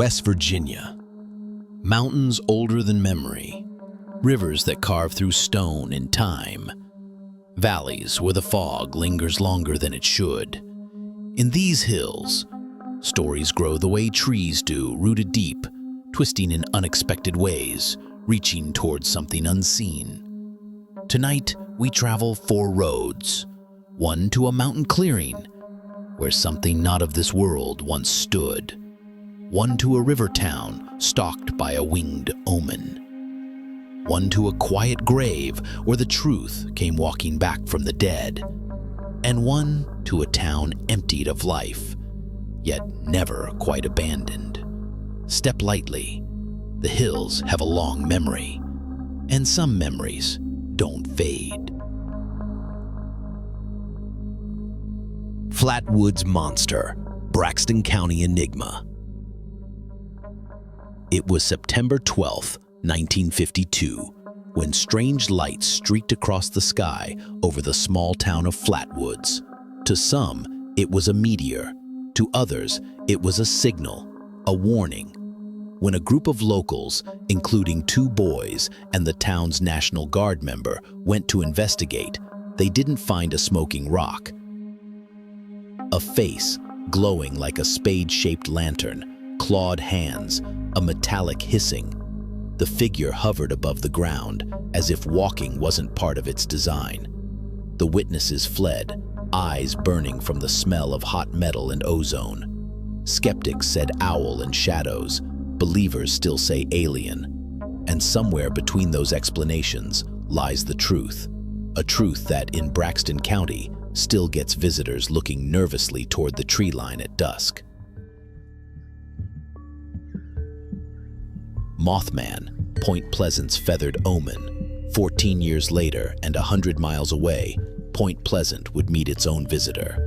West Virginia. Mountains older than memory, rivers that carve through stone and time, valleys where the fog lingers longer than it should. In these hills, stories grow the way trees do, rooted deep, twisting in unexpected ways, reaching towards something unseen. Tonight, we travel 4 roads, one to a mountain clearing, where something not of this world once stood, one to a river town stalked by a winged omen, one to a quiet grave where the truth came walking back from the dead, and one to a town emptied of life, yet never quite abandoned. Step lightly. The hills have a long memory, and some memories don't fade. Flatwoods Monster, Braxton County Enigma. It was September 12, 1952, when strange lights streaked across the sky over the small town of Flatwoods. To some, it was a meteor. To others, it was a signal, a warning. When a group of locals, including 2 boys and the town's National Guard member, went to investigate, they didn't find a smoking rock. A face, glowing like a spade-shaped lantern, clawed hands, a metallic hissing. The figure hovered above the ground, as if walking wasn't part of its design. The witnesses fled, eyes burning from the smell of hot metal and ozone. Skeptics said owl and shadows, believers still say alien. And somewhere between those explanations lies the truth, a truth that in Braxton County still gets visitors looking nervously toward the tree line at dusk. Mothman, Point Pleasant's feathered omen. 14 years later and 100 miles away, Point Pleasant would meet its own visitor.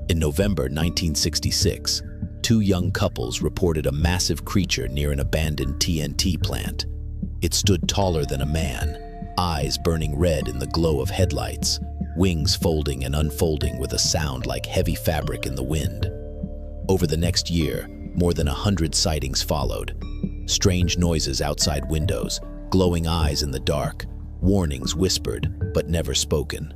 In November 1966, 2 young couples reported a massive creature near an abandoned TNT plant. It stood taller than a man, eyes burning red in the glow of headlights, wings folding and unfolding with a sound like heavy fabric in the wind. Over the next year, more than 100 sightings followed. Strange noises outside windows, glowing eyes in the dark, warnings whispered but never spoken.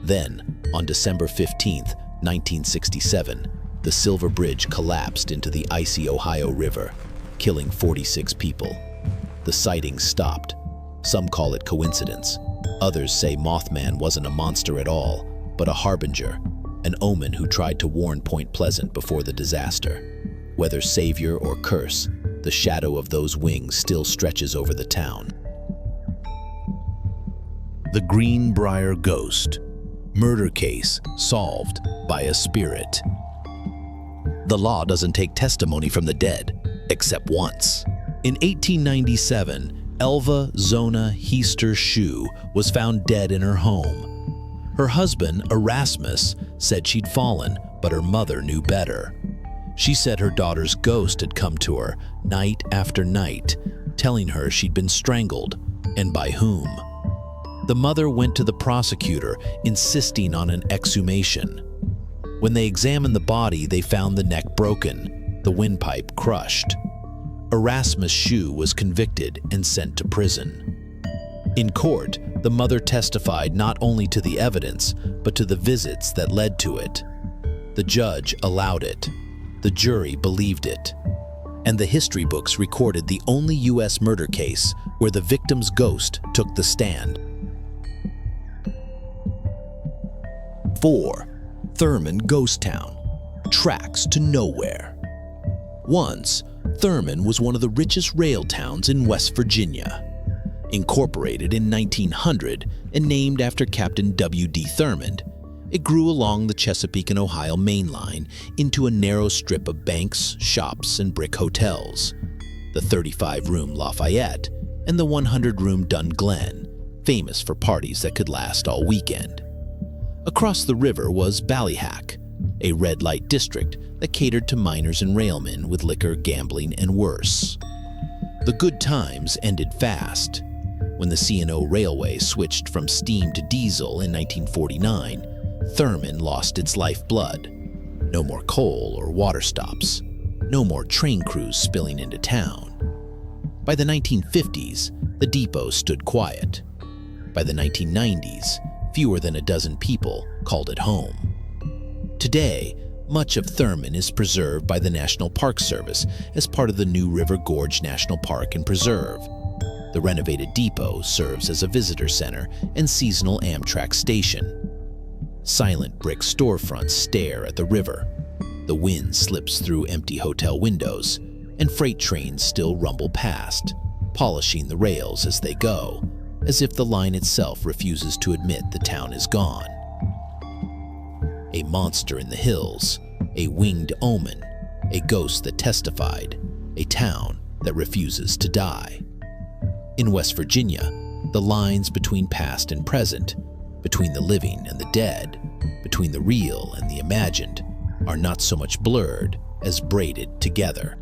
Then, on December 15, 1967, the Silver Bridge collapsed into the icy Ohio River, killing 46 people. The sightings stopped. Some call it coincidence. Others say Mothman wasn't a monster at all, but a harbinger, an omen who tried to warn Point Pleasant before the disaster. Whether savior or curse, the shadow of those wings still stretches over the town. The Greenbrier Ghost. Murder case solved by a spirit. The law doesn't take testimony from the dead, except once. In 1897, Elva Zona Heaster Shue was found dead in her home. Her husband, Erasmus, said she'd fallen, but her mother knew better. She said her daughter's ghost had come to her night after night, telling her she'd been strangled, and by whom. The mother went to the prosecutor, insisting on an exhumation. When they examined the body, they found the neck broken, the windpipe crushed. Erasmus Shue was convicted and sent to prison. In court, the mother testified not only to the evidence, but to the visits that led to it. The judge allowed it. The jury believed it. And the history books recorded the only U.S. murder case where the victim's ghost took the stand. 4. Thurmond Ghost Town. Tracks to nowhere. Once, Thurmond was one of the richest rail towns in West Virginia. Incorporated in 1900 and named after Captain W.D. Thurmond, it grew along the Chesapeake and Ohio main line into a narrow strip of banks, shops, and brick hotels. The 35-room Lafayette and the 100-room Dun Glen, famous for parties that could last all weekend. Across the river was Ballyhack, a red light district that catered to miners and railmen with liquor, gambling, and worse. The good times ended fast. When the C&O Railway switched from steam to diesel in 1949, Thurmond lost its lifeblood. No more coal or water stops. No more train crews spilling into town. By the 1950s, the depot stood quiet. By the 1990s, fewer than a dozen people called it home. Today, much of Thurmond is preserved by the National Park Service as part of the New River Gorge National Park and Preserve. The renovated depot serves as a visitor center and seasonal Amtrak station. Silent brick storefronts stare at the river. The wind slips through empty hotel windows, and freight trains still rumble past, polishing the rails as they go, as if the line itself refuses to admit the town is gone. A monster in the hills, a winged omen, a ghost that testified, a town that refuses to die. In West Virginia, the lines between past and present, between the living and the dead, between the real and the imagined, are not so much blurred as braided together.